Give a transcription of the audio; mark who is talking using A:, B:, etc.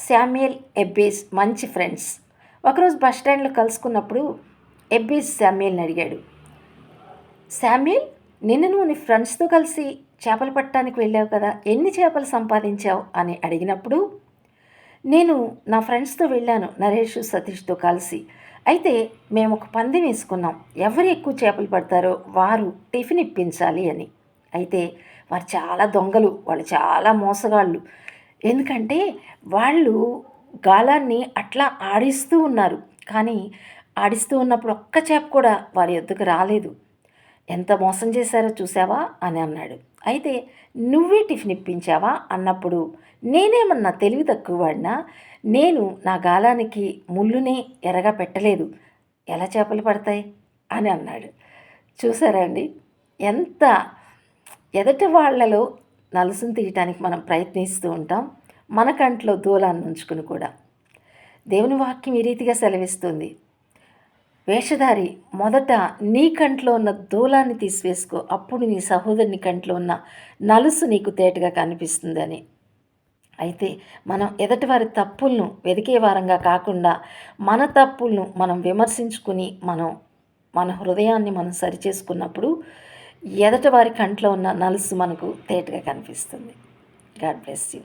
A: Samuel, ఎబ్బేస్ మంచి friends. ఒకరోజు bus స్టాండ్లో కలుసుకున్నప్పుడు ఎబ్బేస్ శామ్యూయల్ని అడిగాడు, శామ్యూయల్, నిన్న నువ్వు నీ ఫ్రెండ్స్తో కలిసి చేపలు పట్టడానికి వెళ్ళావు కదా, ఎన్ని చేపలు సంపాదించావు అని అడిగినప్పుడు, నేను నా ఫ్రెండ్స్తో వెళ్ళాను, నరేష్, సతీష్తో కలిసి. అయితే మేము ఒక పందెం వేసుకున్నాం, ఎవరు ఎక్కువ చేపలు పడతారో వారు టిఫిన్ ఇప్పించాలి అని. అయితే వారు చాలా దొంగలు, వాళ్ళు చాలా మోసగాళ్ళు. ఎందుకంటే వాళ్ళు గాలాన్ని అట్లా ఆడిస్తూ ఉన్నారు, కానీ ఆడిస్తూ ఉన్నప్పుడు ఒక్క చేప కూడా వారి యొద్దకు రాలేదు. ఎంత మోసం చేశారో చూసావా అని అన్నాడు. అయితే నువ్వే టిఫిన్ ఇప్పించావా అన్నప్పుడు, నేనేమన్నా తెలివి తక్కువ వాడినా, నేను నా గాలానికి ముళ్ళునే ఎరగా పెట్టలేదు, ఎలా చేపలు పడతాయి అని అన్నాడు. చూసారా అండి, ఎంత ఎదటి వాళ్ళలో నలుసును తీయటానికి మనం ప్రయత్నిస్తూ ఉంటాం, మన కంట్లో దూలాన్ని ఉంచుకుని కూడా. దేవుని వాక్యం ఈ రీతిగా సెలవిస్తుంది, వేషధారి, మొదట నీ కంట్లో ఉన్న దూలాన్ని తీసివేసుకో, అప్పుడు నీ సహోదరుని కంట్లో ఉన్న నలుసు నీకు తేటగా కనిపిస్తుందని. అయితే మనం ఎదటివారి తప్పులను వెదికే వారంగా కాకుండా, మన తప్పులను మనం విమర్శించుకుని మన హృదయాన్ని మనం సరిచేసుకున్నప్పుడు ఎదటివారి కంట్లో ఉన్న నలుసు మనకు తేటగా కనిపిస్తుంది. God bless you.